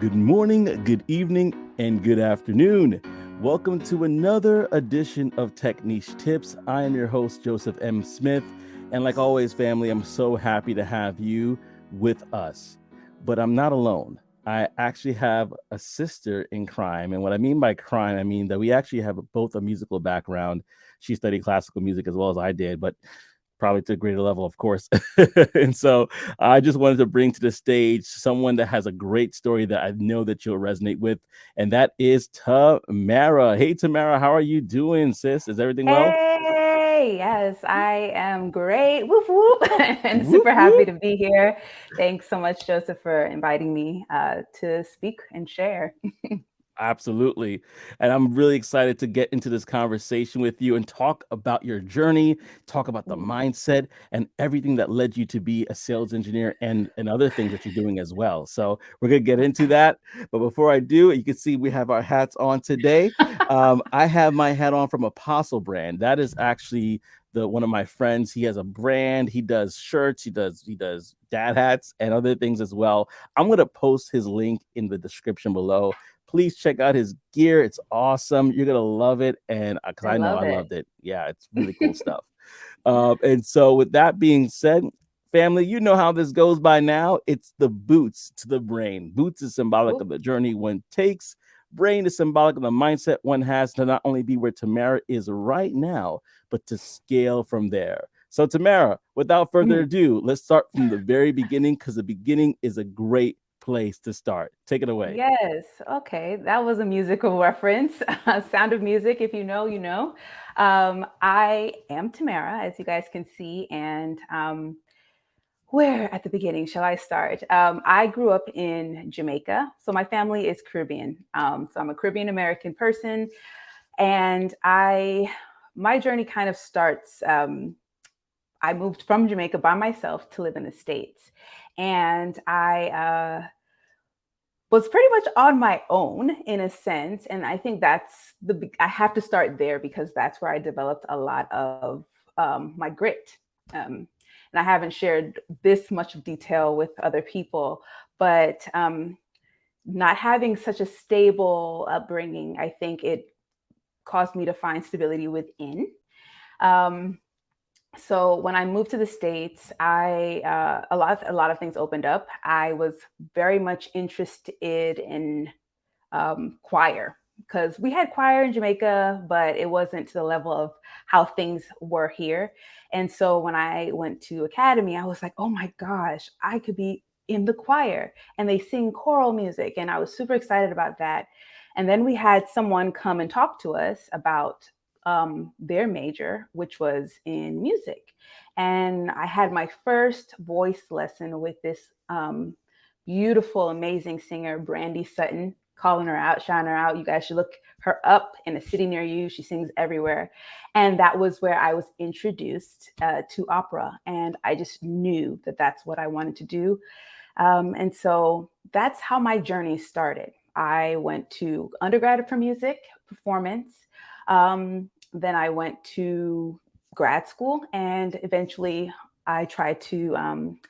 Good morning, good evening, and good afternoon. Welcome to another edition of Tech Niche Tips. I am your host, Joseph M. Smith. And like always, family, I'm so happy to have you with us. But I'm not alone. I actually have a sister in crime. And what I mean by crime, I mean that we actually have both a musical background. She studied classical music as well as I did, but probably to a greater level, of course. And so I just wanted to bring to the stage someone that has a great story that I know that you'll resonate with, and that is Tamara. Hey, Tamara, how are you doing, sis? Is everything well? Hey, yes, I am great. Whoop whoop, and Whoop, super happy whoop. to be here. Thanks so much, Joseph, for inviting me to speak and share. Absolutely. And I'm really excited to get into this conversation with you and talk about your journey, talk about the Ooh. mindset and everything that led you to be a sales engineer and other things that you're doing as well. So we're going to get into that. But before I do, you can see we have our hats on today. I have my hat on from Apostle Brand. That is actually the one of my friends. He has a brand. He does shirts. He does dad hats and other things as well. I'm going to post his link in the description below. Please check out his gear. It's awesome. You're gonna love it, and because I I know love I it. loved it. Yeah, it's really cool stuff. And so, with that being said, family, you know how this goes by now. It's the boots to the brain. Boots is symbolic Whoop. of the journey one takes. Brain is symbolic of the mindset one has to not only be where Tamara is right now, but to scale from there. So, Tamara, without further Mhm. ado, let's start from the very beginning because the beginning is a great place to start. Take it away. Yes. Okay. That was a musical reference. Sound of Music. If you know, you know. I am Tamara, as you guys can see, and where at the beginning shall I start? I grew up in Jamaica, so my family is Caribbean. So I'm a Caribbean American person, and my journey kind of starts. I moved from Jamaica by myself to live in the States, and I was pretty much on my own in a sense. And I think I have to start there because that's where I developed a lot of my grit. Um, and I haven't shared this much of detail with other people, but not having such a stable upbringing, I think it caused me to find stability within. Um, so when I moved to the States, I a lot of things opened up. I was very much interested in choir because we had choir in Jamaica, but it wasn't to the level of how things were here. And so when I went to academy, I was like, oh my gosh, I could be in the choir, and they sing choral music. And I was super excited about that. And then we had someone come and talk to us about their major, which was in music. And I had my first voice lesson with this beautiful, amazing singer, Brandy Sutton, calling her out, shouting her out. You guys should look her up in a city near you. She sings everywhere. And that was where I was introduced to opera. And I just knew that that's what I wanted to do. And so that's how my journey started. I went to undergrad for music performance. Then I went to grad school, and eventually I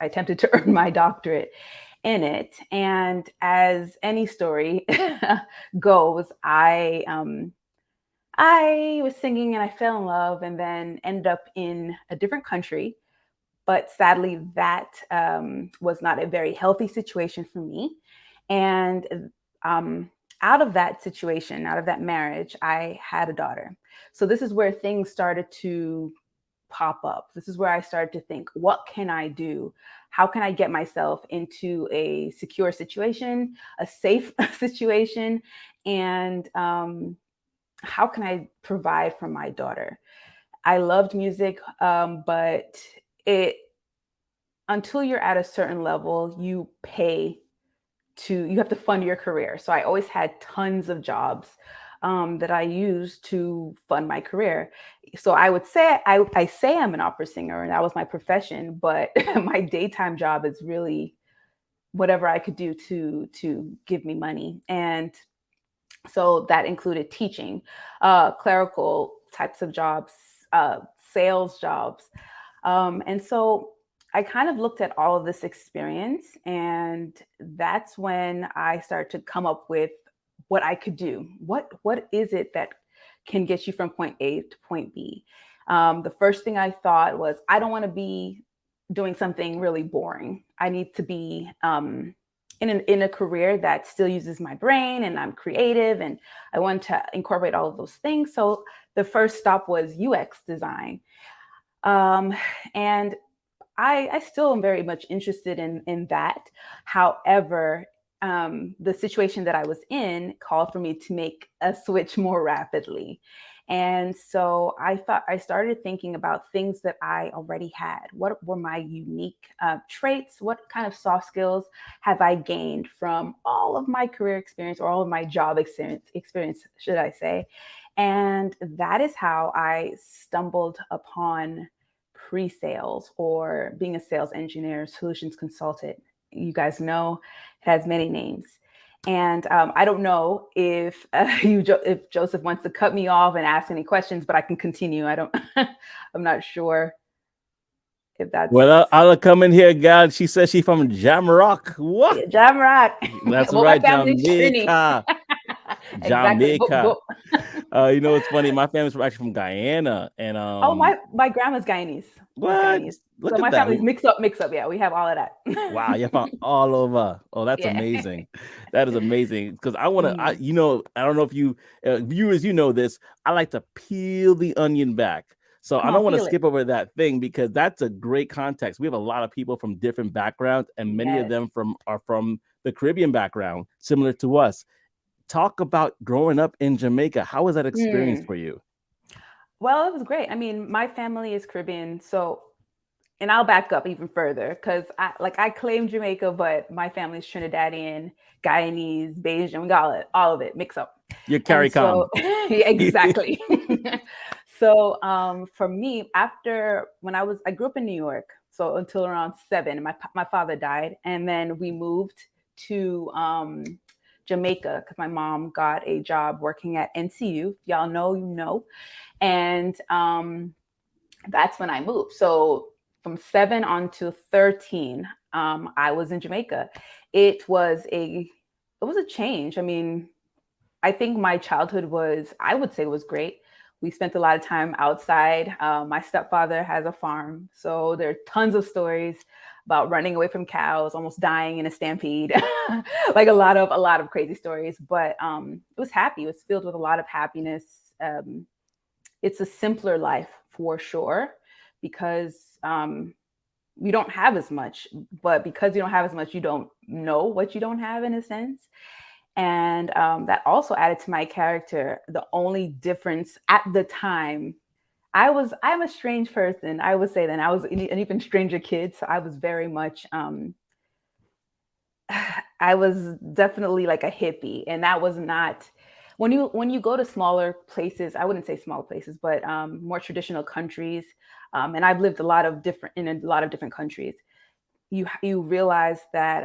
attempted to earn my doctorate in it. And as any story goes, I was singing and I fell in love, and then ended up in a different country. But sadly, that was not a very healthy situation for me. And um, out of that situation, out of that marriage, I had a daughter. So this is where things started to pop up. This is where I started to think, what can I do? How can I get myself into a secure situation, a safe situation? And how can I provide for my daughter? I loved music, but it until you're at a certain level, you have to fund your career. So I always had tons of jobs that I used to fund my career. So I would say I say I'm an opera singer and that was my profession, but my daytime job is really whatever I could do to give me money. And so that included teaching, clerical types of jobs, sales jobs. And so I kind of looked at all of this experience, and that's when I started to come up with what I could do. What is it that can get you from point A to point B? The first thing I thought was, I don't want to be doing something really boring. I need to be in a career that still uses my brain, and I'm creative, and I want to incorporate all of those things. So the first stop was UX design. Um, and I still am very much interested in that. However, the situation that I was in called for me to make a switch more rapidly. And so I started thinking about things that I already had. What were my unique traits? What kind of soft skills have I gained from all of my career experience, or all of my job experience, should I say? And that is how I stumbled upon pre-sales, or being a sales engineer, solutions consultant. You guys know it has many names. And I don't know if if Joseph wants to cut me off and ask any questions, but I can continue. I don't. I'm not sure if that's Well, I'll come in here, God. She says she's from Jamrock. What? Jamrock. That's Well, my right, family's Trini. Jamaica. Exactly. Jamaica. It's funny. My family's actually from Guyana, and Oh, my grandma's Guyanese. She's what? Guyanese. So Look at my that. family's mixed up, mixed up. Yeah, we have all of that. Wow, you're from all over. Oh, that's Yeah. amazing. That is amazing. Because I want to, Mhm. I don't know if you viewers, this. I like to peel the onion back. So Come I don't on, want to peel it. skip over that thing because that's a great context. We have a lot of people from different backgrounds, and many of Yes. them are from the Caribbean background, similar to us. Talk about growing up in Jamaica. How was that experience Mm. for you? Well, it was great. I mean, my family is Caribbean, so, and I'll back up even further because I claim Jamaica, but my family's Trinidadian, Guyanese, Bajan. We got all of it mixed up. Your And so, CARICOM. yeah, exactly. So, for me, after when I grew up in New York, so until around 7, my father died, and then we moved to Jamaica because my mom got a job working at NCU. If y'all know, you know. And that's when I moved. So from 7 on to 13, I was in Jamaica. It was a change. I mean, I think my childhood I would say, was great. We spent a lot of time outside. My stepfather has a farm, so there are tons of stories about running away from cows, almost dying in a stampede, like a lot of crazy stories. But it was happy. It was filled with a lot of happiness. It's a simpler life for sure, because you don't have as much, but because you don't have as much, you don't know what you don't have, in a sense. And that also added to my character. The only difference at the time, I'm a strange person, I would say. Then I was an even stranger kid, so I was very much I was definitely like a hippie, and that was not, when you go to smaller places. I wouldn't say small places, but more traditional countries. And I've lived in a lot of different countries. You realize that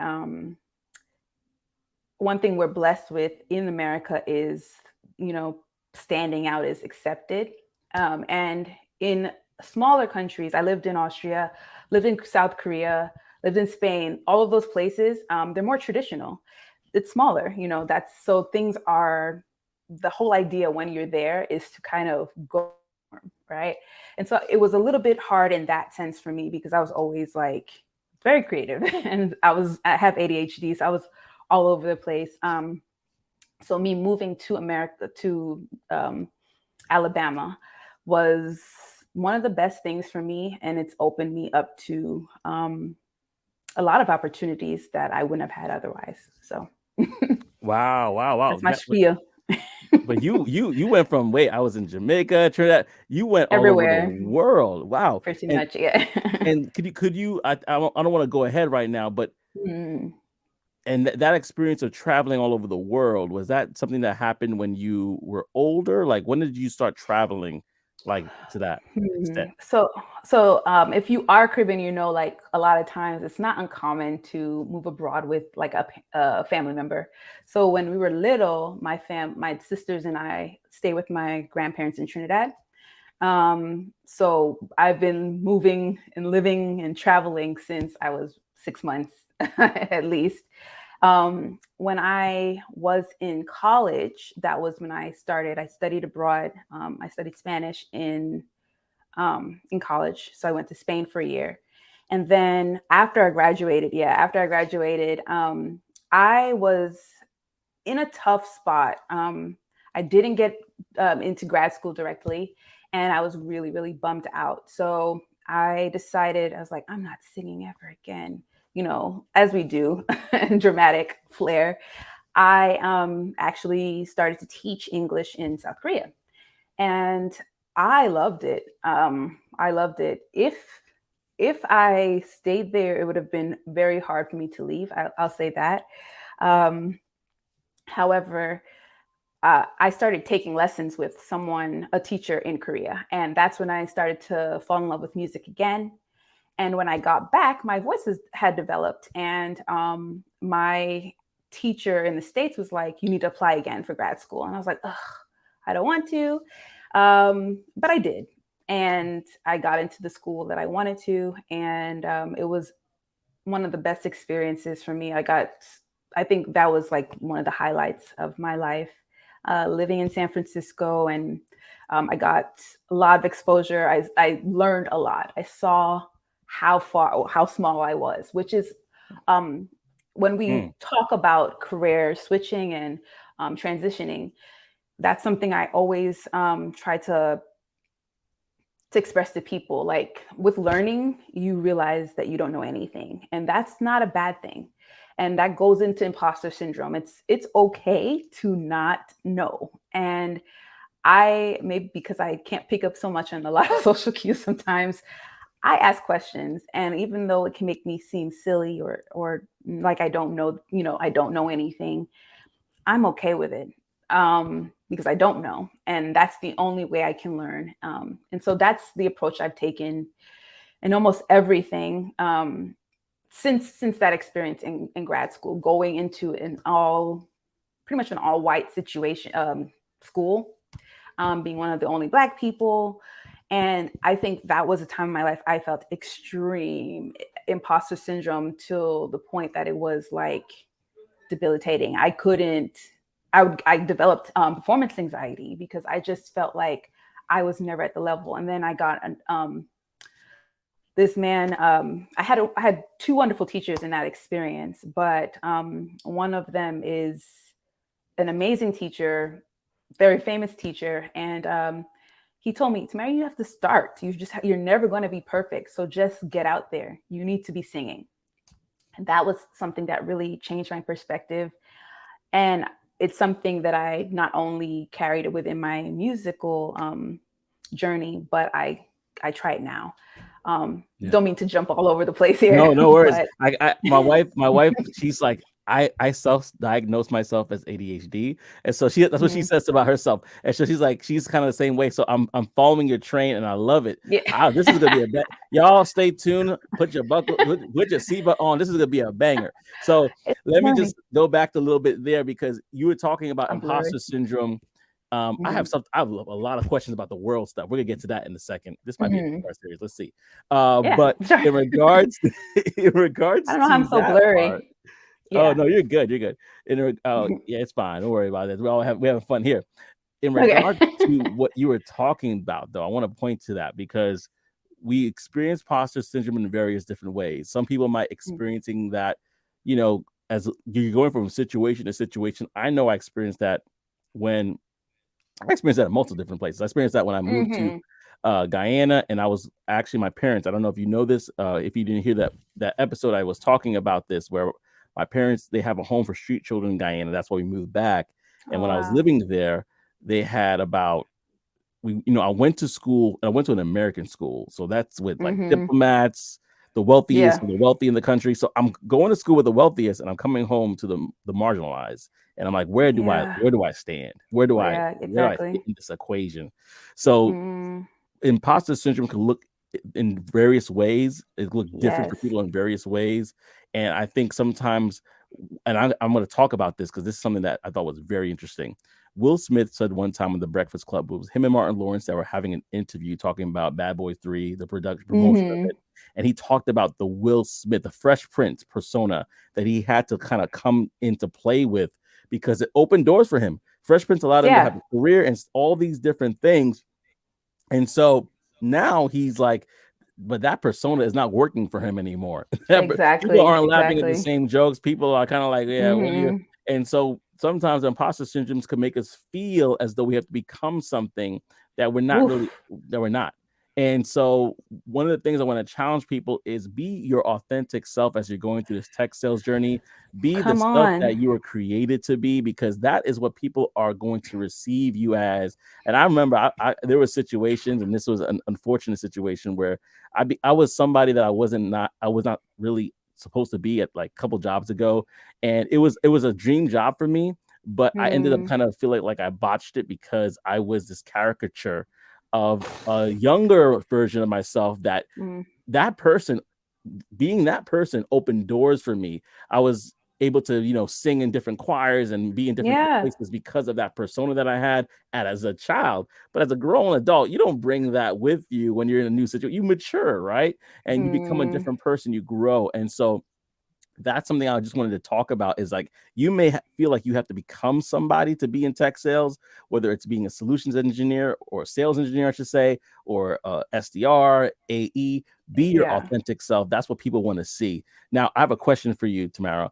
one thing we're blessed with in America is, you know, standing out is accepted. And in smaller countries, I lived in Austria, lived in South Korea, lived in Spain. All of those places, they're more traditional. It's smaller, That's so things are. The whole idea when you're there is to kind of go, right? And so it was a little bit hard in that sense for me, because I was always like very creative, and I have ADHD, so I was all over the place. So me moving to America, to Alabama, was one of the best things for me, and it's opened me up to a lot of opportunities that I wouldn't have had otherwise. So Wow, wow, wow. that's my spiel. But you went from, wait, I was in Jamaica, Trinidad. You went all over the Everywhere, world. Wow. pretty And much. Yeah. and could you I don't want to go ahead right now, but Mm. and that experience of traveling all over the world, was that something that happened when you were older? Like, when did you start traveling like to that extent? So if you are Caribbean, like a lot of times it's not uncommon to move abroad with like a family member. So when we were little, my sisters and I stayed with my grandparents in Trinidad. So I've been moving and living and traveling since I was 6 months at least. When I was in college, that was when I started. I studied abroad. I studied Spanish in college, so I went to Spain for a year, and then after I graduated, I was in a tough spot. I didn't get into grad school directly, and I was really, really bummed out. So I decided, I was like, I'm not singing ever again, as we do, dramatic flair. I actually started to teach English in South Korea, and I loved it. I loved it. If I stayed there, it would have been very hard for me to leave. I'll say that. Um, However, I started taking lessons with a teacher in Korea. And that's when I started to fall in love with music again. And when I got back, my voices had developed. And my teacher in the States was like, you need to apply again for grad school. And I was like, ugh, I don't want to. But I did. And I got into the school that I wanted to. And it was one of the best experiences for me. I think that was like one of the highlights of my life, living in San Francisco, and I got a lot of exposure. I learned a lot. I saw how small I was, which is um, when we talk about career switching and transitioning. That's something I always try to express to people. Like, with learning, you realize that you don't know anything, and that's not a bad thing. And that goes into imposter syndrome. It's okay to not know. And I, maybe because I can't pick up so much on a lot of social cues sometimes, I ask questions, and even though it can make me seem silly or like I don't know, I don't know anything, I'm okay with it, because I don't know, and that's the only way I can learn. And so that's the approach I've taken in almost everything, since that experience in grad school, going into pretty much an all white situation, school, being one of the only Black people. And I think that was a time in my life I felt extreme imposter syndrome, to the point that it was like debilitating. I developed performance anxiety, because I just felt like I was never at the level. And then I got this man. I had two wonderful teachers in that experience, but one of them is an amazing teacher, very famous teacher, and he told me, Tamara, you have to start. You're never going to be perfect, so just get out there. You need to be singing. And that was something that really changed my perspective. And it's something that I not only carried it within my musical journey, but I try it now. Yeah. Don't mean to jump all over the place here, No worries. but My wife, she's like, I self-diagnosed myself as ADHD, and so that's what she Mhm. says about herself. And so she's kind of the same way. So I'm following your train, and I love it. Yeah. This is gonna be y'all stay tuned. Put your put your seatbelt on. This is gonna be a banger. So It's let me learning. just go back a little bit there, because you were talking about Absolutely. imposter syndrome. Hmm. I have a lot of questions about the world stuff. We're gonna get to that in a second. This might be a Hmm. two-part series. Let's see. Yeah, But sure. in regards in I regards don't know how I'm to so that part, blurry. oh Yeah. no, you're good. You're good. Yeah, it's fine. Don't worry about it. We're having fun here. In Okay. regard to what you were talking about, though, I want to point to that, because we experience imposter syndrome in various different ways. Some people might experiencing that, as you're going from situation to situation. I know I experienced that when I experienced that in multiple different places. I experienced that when I moved to Hmm. Guyana, and I was actually, my parents. I don't know if you know this. If you didn't hear that episode, I was talking about this, where my parents, they have a home for street children in Guyana. That's why we moved back. And Oh when I was wow. living there, they had about I went to school. I went to an American school, so that's with like Hmm. diplomats, the wealthiest Yeah. of the wealthy in the country. So I'm going to school with the wealthiest, and I'm coming home to the marginalized. And I'm like, Yeah. where do I stand? Yeah. Where do I fit Exactly. in this equation? So Mm. imposter syndrome can look in various ways. It look different for Yes. people in various ways. And I think sometimes, and I'm going to talk about this because this is something that I thought was very interesting. Will Smith said one time on the Breakfast Club, it was him and Martin Lawrence that were having an interview talking about Bad Boys 3, the production promotion of Mm-hmm. it. And he talked about the Will Smith, the Fresh Prince persona that he had to kind of come into play with because it opened doors for him. Fresh Prince allowed him to Yeah, have a career and all these different things. And so now he's like, but that persona is not working for him anymore. People exactly, aren't laughing at the exactly. same jokes. People are kind of like, yeah, what are you? Mm-hmm. And so sometimes imposter syndromes can make us feel as though we have to become something that we're not really, Oof, that we're not. And so one of the things I want to challenge people is be your authentic self as you're going through this tech sales journey. Be the come self on. that you were created to be, because that is what people are going to receive you as. And I remember there were situations, and this was an unfortunate situation where I was somebody that I was not really supposed to be at like a couple jobs ago, and it was a dream job for me, but I ended up Mm, kind of feeling like I botched it because I was this caricature of a younger version of myself mm, that person being that person opened doors for me. I was able to, sing in different choirs and be in different yeah. places because of that persona that I had as a child. But as a grown adult, you don't bring that with you when you're in a new situation. You mature, right? And you become a Mm, different person, you grow. And so that's something I just wanted to talk about is like you may feel like you have to become somebody to be in tech sales, whether it's being a solutions engineer or a sales engineer, I should say, or SDR, AE. Be your yeah, authentic self. That's what people want to see. Now, I have a question for you, Tamara.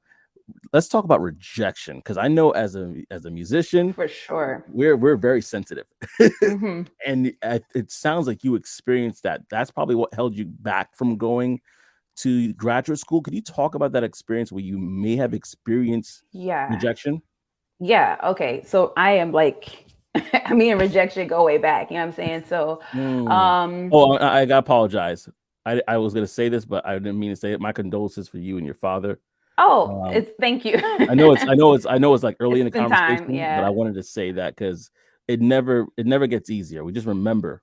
Let's talk about rejection because I know as a musician, for sure. we're very sensitive, Mm-hmm. and it sounds like you experienced that. That's probably what held you back from going to graduate school. Could you talk about that experience where you may have experienced Yeah. rejection? Yeah. Okay. So I am like, me and rejection go way back. You know what I'm saying? So, Mm. um, Oh, I gotta apologize. I was gonna say this, but I didn't mean to say it. My condolences for you and your father. oh, Um, it's thank you. I know it's like early It's in the been time. conversation, but I Yeah. wanted to say that because it never gets easier. We just remember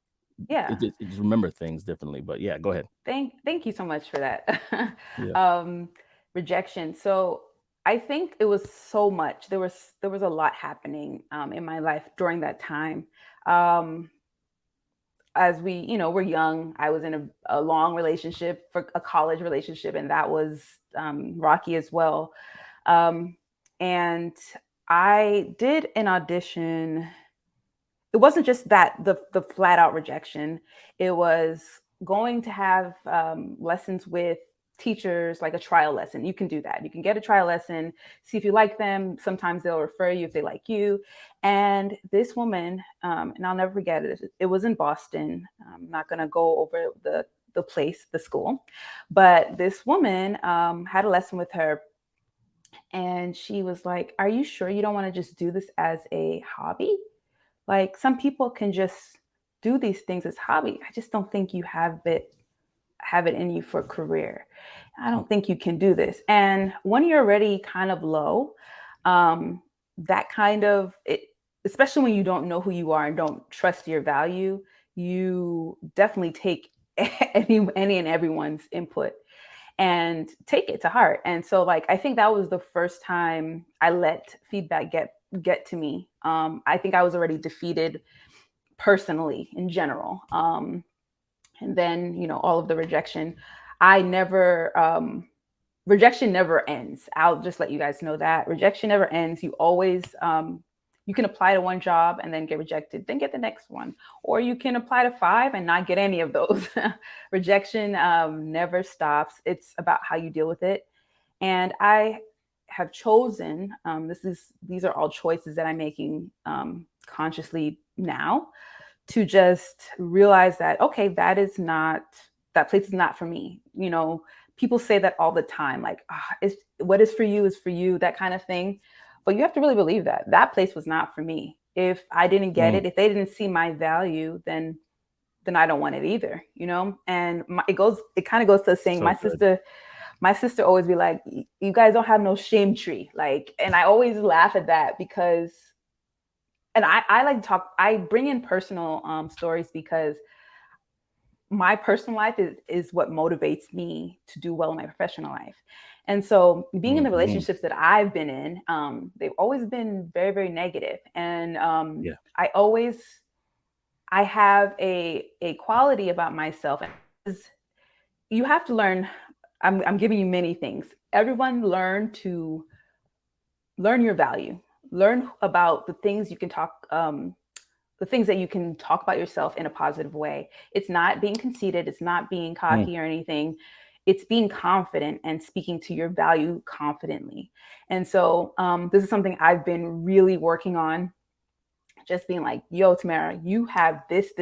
Yeah. it just remember things differently. But yeah, go ahead. Thank you so much for that. Yeah. um, rejection. So I think it was so much. There was a lot happening in my life during that time. Um, as we're young, I was in a long relationship, for a college relationship, and that was rocky as well. Um, and I did an audition. It wasn't just that the flat out rejection. It was going to have lessons with teachers, like a trial lesson. You can do that. You can get a trial lesson, see if you like them. Sometimes they'll refer you if they like you. And this woman, and I'll never forget it. It was in Boston. I'm not going to go over the place, the school, but this woman had a lesson with her, and she was like, "Are you sure you don't want to just do this as a hobby? Like, some people can just do these things as hobby. I just don't think you have it in you for a career. I don't think you can do this." And when you're already kind of low, um, that kind of it, especially when you don't know who you are and don't trust your value, you definitely take any and everyone's input and take it to heart. And so, like, I think that was the first time I let feedback get to me. I think I was already defeated personally in general. And then, all of the rejection. I never Rejection never ends. I'll just let you guys know that rejection never ends. You can apply to one job and then get rejected, then get the next one, or you can apply to five and not get any of those. Rejection never stops. It's about how you deal with it. And I have chosen, these are all choices that I'm making consciously now, to just realize that, okay, that place is not for me. People say that all the time, like, it's what is for you is for you, that kind of thing. But you have to really believe that that place was not for me. If I didn't get Mm, it, if they didn't see my value, then I don't want it either. And it kind of goes to the saying, so good. my sister always be like, you guys don't have no shame tree. Like, and I always laugh at that because, and I like to talk, I bring in personal stories because my personal life is what motivates me to do well in my professional life. And so being in the Hmm. relationships that I've been in, they've always been very, very negative. And Yeah. I have a quality about myself. You have to learn. I'm giving you many things. Everyone learn your value, learn about the things that you can talk about yourself in a positive way. It's not being conceited, it's not being Mm, cocky or anything. It's being confident and speaking to your value confidently. And so this is something I've been really working on, just being like, yo, Tamara, you have this.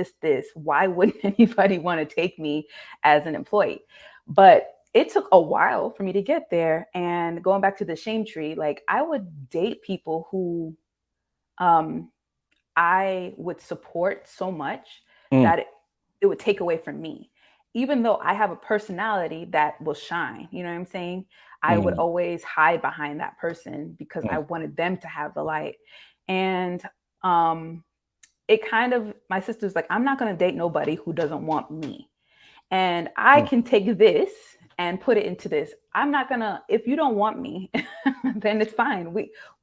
Why wouldn't anybody want to take me as an employee? But it took a while for me to get there. And going back to the shame tree, like I would date people who um, I would support so much mm, that it would take away from me. Even though I have a personality that will shine, you know what I'm saying? I would mm, always hide behind that person because I mm, wanted them to have the light. And um, it kind of, my sister's like, I'm not going to date nobody who doesn't want me. And I mm, can take this and put it into this. I'm not gonna, if you don't want me, then it's fine.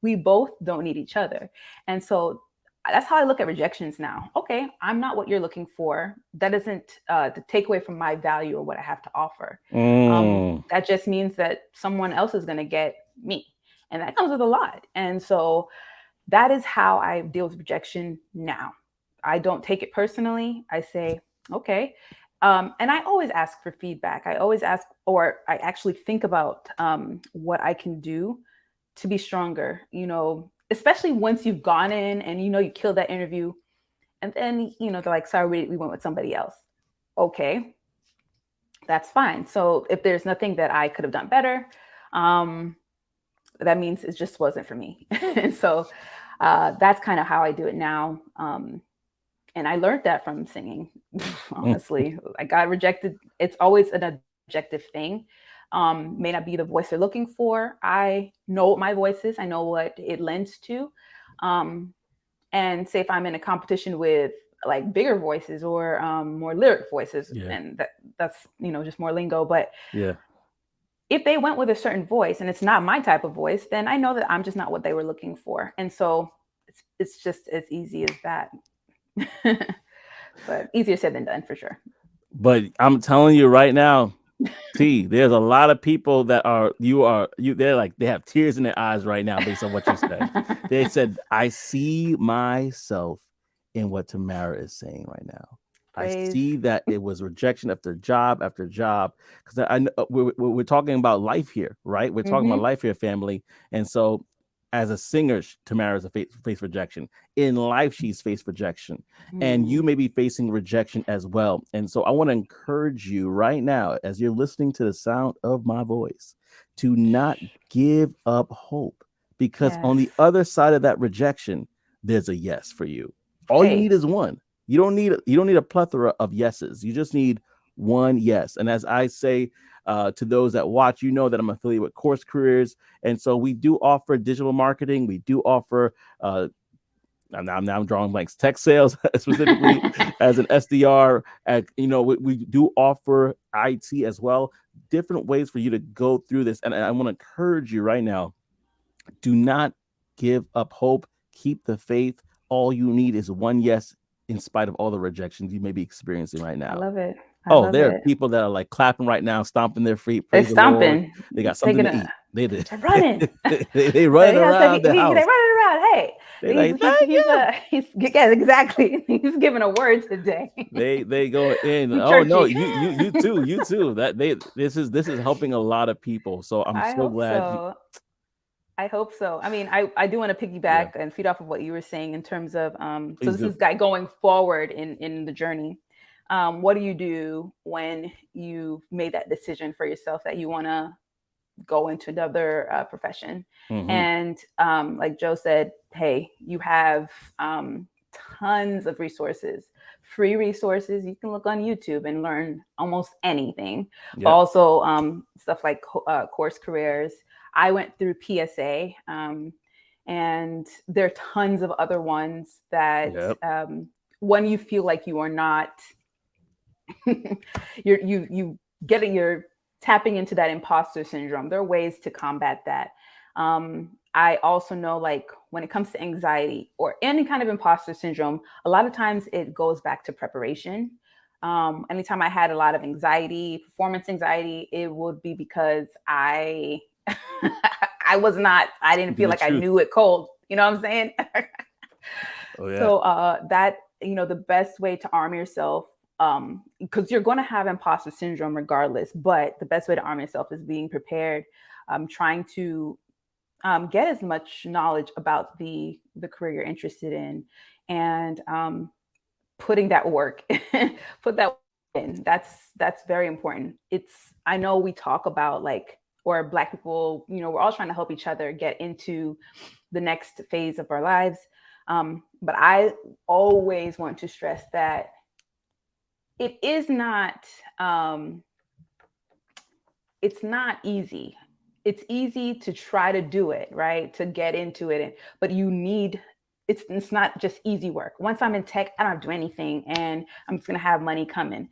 We both don't need each other. And so that's how I look at rejections now. Okay, I'm not what you're looking for. That doesn't to take away from my value or what I have to offer. mm, That just means that someone else is gonna get me. And that comes with a lot. And so that is how I deal with rejection now. I don't take it personally. I say, okay. And I always ask for feedback. I always ask, or I actually think about what I can do to be stronger, especially once you've gone in and you killed that interview. And then, they're like, sorry, we went with somebody else. Okay, that's fine. So if there's nothing that I could have done better, um, that means it just wasn't for me. And so that's kind of how I do it now. And I learned that from singing. mm. Honestly, I got rejected. It's always an objective thing. May not be the voice they're looking for. I know what my voice is. I know what it lends to. Um, and say if I'm in a competition with like bigger voices or more lyric voices, Yeah. and that's just more lingo. But Yeah. if they went with a certain voice and it's not my type of voice, then I know that I'm just not what they were looking for. And so it's just as easy as that. But easier said than done for sure. But I'm telling you right now, T, there's a lot of people that they're like they have tears in their eyes right now based on what you said. They said, I see myself in what Tamara is saying right now. I Praise. see that it was rejection after job. Because I know we're talking about life here, right? We're talking about Mm-hmm. life here, family. And so, as a singer, Tamara's a face rejection. In life, she's faced rejection, and you Mm. may be facing rejection as well. And so I want to encourage you right now, as you're listening to the sound of my voice, to not give up hope, because on Yes. the other side of that rejection, there's a yes for you. All you Hey. need is one. You don't need a plethora of yeses. You just need one yes. And as I say to those that watch, you know that I'm affiliated with Course Careers, and so we do offer digital marketing. We do offer now I'm drawing blanks. Tech sales specifically as an SDR. We do offer IT as well. Different ways for you to go through this, and I want to encourage you right now. Do not give up hope. Keep the faith. All you need is one yes, in spite of all the rejections you may be experiencing right I now. love it. I Oh, love there are it. people that are like clapping right now, stomping their feet. They're Praise the Lord. stomping. They got something Taking to a eat. They did. They're running. They running Yeah, so around the they're house. running around. Hey, They like, thank he's you. he's yeah, exactly. He's giving a word today. They go in. We Oh no, churchy. you too. This is helping a lot of people. So I'm I so hope glad you. so. I hope so. I mean, I do want to Yeah, piggyback and feed off of what you were saying in terms of so please this do. is guy going forward in the journey. What do you do when you made that decision for yourself that you want to go into another profession? Hmm. And like Joe said, hey, you have tons of resources, free resources. You can look on YouTube and learn almost anything, but Yep. also stuff like course careers. I went through PSA, and there are tons of other ones that Yep. when you feel like you are not, you getting your tapping into that imposter syndrome. There are ways to combat that. I also know, like, when it comes to anxiety or any kind of imposter syndrome, a lot of times it goes back to preparation. Anytime I had a lot of anxiety, performance anxiety, it would be because I didn't Speaking feel the like I truth. knew it cold. You know what I'm saying? Oh yeah. So that, the best way to arm yourself, because you're going to have imposter syndrome regardless, but the best way to arm yourself is being prepared, trying to get as much knowledge about the career you're interested in, and putting that work, put that in. That's very important. It's I know we talk about, like, or Black people, we're all trying to help each other get into the next phase of our lives. But I always want to stress that it is not um, it's not easy. It's easy to try to do it, right? To get into it, but you need it's not just easy work. Once I'm in tech, I don't have to do anything, and I'm just gonna have money coming.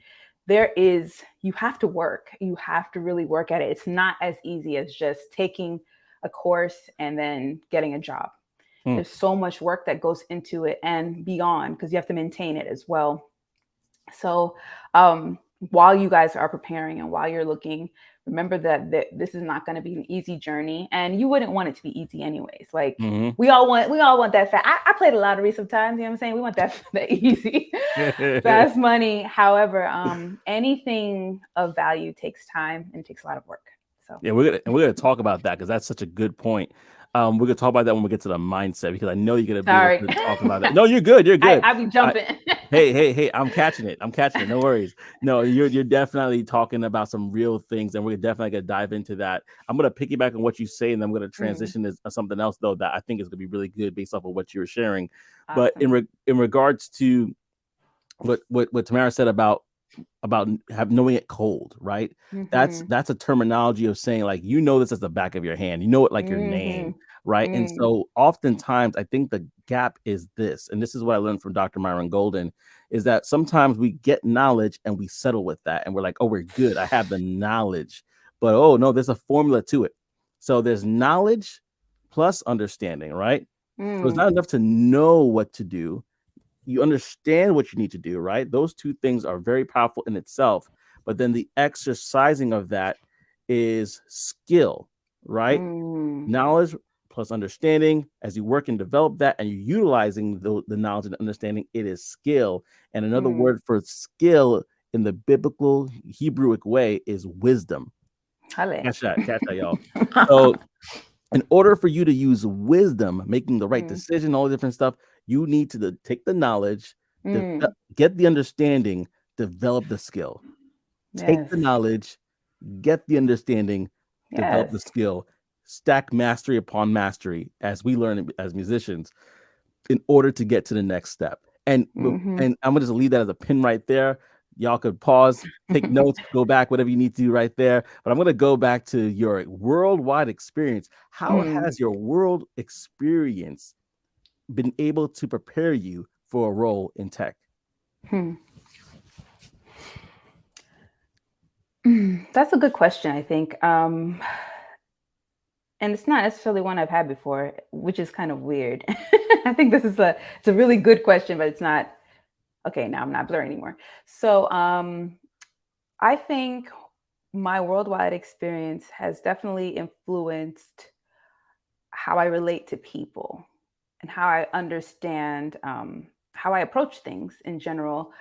You have to work. You have to really work at it. It's not as easy as just taking a course and then getting a job. Hmm. There's so much work that goes into it and beyond, because you have to maintain it as well. So, while you guys are preparing and while you're looking, remember that this is not going to be an easy journey, and you wouldn't want it to be easy anyways. Like, Hmm. we all want that fast. I played a lottery sometimes. You know what I'm saying? We want that that easy, Yeah, fast money. However, anything of value takes time and takes a lot of work. So, we're gonna talk about that because that's such a good point. We're gonna talk about that when we get to the mindset because I know you're gonna be able sorry, to talk about that. No, you're good. You're good. I be I, jumping. hey, I'm catching it. I'm catching it. No worries. No, you're definitely talking about some real things, and we're definitely gonna dive into that. I'm gonna piggyback on what you say, and then I'm gonna Mm, transition to something else though that I think is gonna be really good based off of what you were sharing. But awesome. in regards to what Tamara said about knowing it cold, right? That's Mm-hmm. that's a terminology of saying like this as the back of your hand. You know it like your Mm-hmm. name, right? And Mm, so oftentimes I think the gap is this, and this is what I learned from Dr. Myron Golden, is that sometimes we get knowledge and we settle with that, and we're like, oh, we're good. I have the knowledge, but oh no, there's a formula to it. So there's knowledge plus understanding, right? So it's mm, not enough to know what to do, you understand what you need to do, right? Those two things are very powerful in itself. But then the exercising of that is skill, right? mm. Knowledge plus understanding. As you work and develop that and you're utilizing the knowledge and understanding, it is skill. And another Mm. word for skill in the biblical Hebrewic way is wisdom. Hale. Catch that, y'all. So in order for you to use wisdom, making the right Mm, decision, all the different stuff, you need to take the knowledge, de- mm. get the understanding, develop the skill. Take Yes. the knowledge, get the understanding, develop Yes. the skill, stack mastery upon mastery as we learn as musicians in order to get to the next step. Mm-hmm. And I'm gonna just leave that as a pin right there. Y'all could pause, take notes, go back, whatever you need to do right there. But I'm gonna go back to your worldwide experience. How Mm, has your world experience been able to prepare you for a role in tech? hmm. That's a good question, I think. And it's not necessarily one I've had before, which is kind of weird. I think it's a really good question, but it's not okay. Now I'm not blurry anymore. So, I think my worldwide experience has definitely influenced how I relate to people and how I understand, how I approach things in general.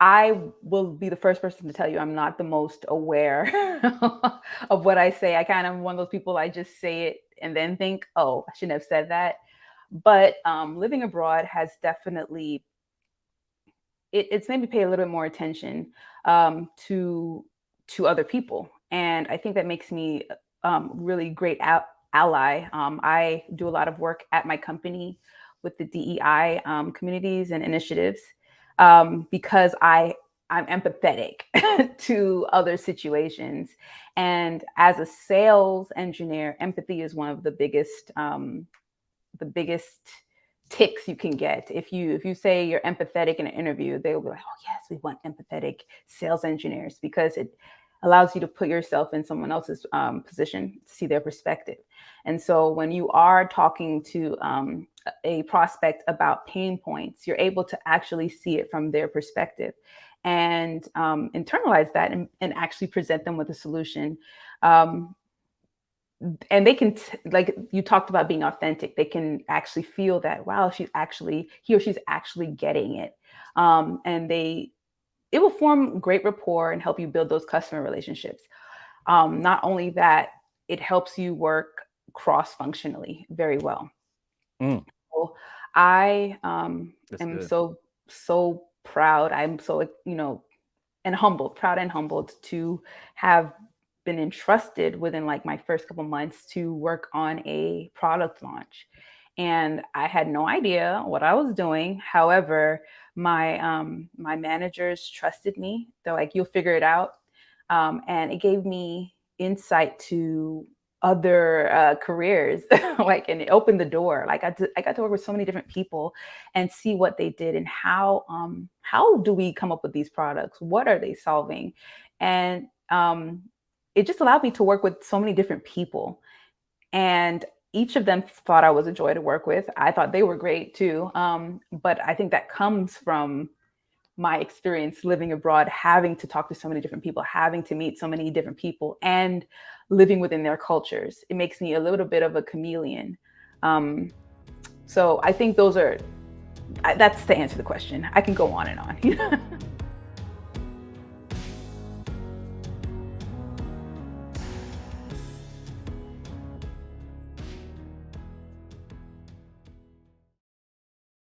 I will be the first person to tell you I'm not the most aware of what I say. I kind of am one of those people, I just say it and then think, oh, I shouldn't have said that. But living abroad has definitely it's made me pay a little bit more attention, to other people, and I think that makes me really great ally. I do a lot of work at my company with the DEI communities and initiatives, because I'm empathetic to other situations, and as a sales engineer, empathy is one of the biggest ticks you can get. If you say you're empathetic in an interview, they will be like, oh yes, we want empathetic sales engineers, because allows you to put yourself in someone else's position to see their perspective. And so when you are talking to a prospect about pain points, you're able to actually see it from their perspective and internalize that and actually present them with a solution. Um, and they can like you talked about being authentic, they can actually feel that, wow, he or she's actually getting it. And it will form great rapport and help you build those customer relationships. Not only that, it helps you work cross functionally very well. Mm, So I that's am good. so proud. I'm so, and humbled, proud and humbled to have been entrusted within like my first couple months to work on a product launch. And I had no idea what I was doing. However, my managers trusted me. They're like, "You'll figure it out," and it gave me insight to other careers, like, and it opened the door. Like I got to work with so many different people and see what they did and how do we come up with these products? What are they solving? And it just allowed me to work with so many different people, and each of them thought I was a joy to work with. I thought they were great too. But I think that comes from my experience living abroad, having to talk to so many different people, having to meet so many different people, and living within their cultures. It makes me a little bit of a chameleon. Um, so I think that's to answer the question. I can go on and on.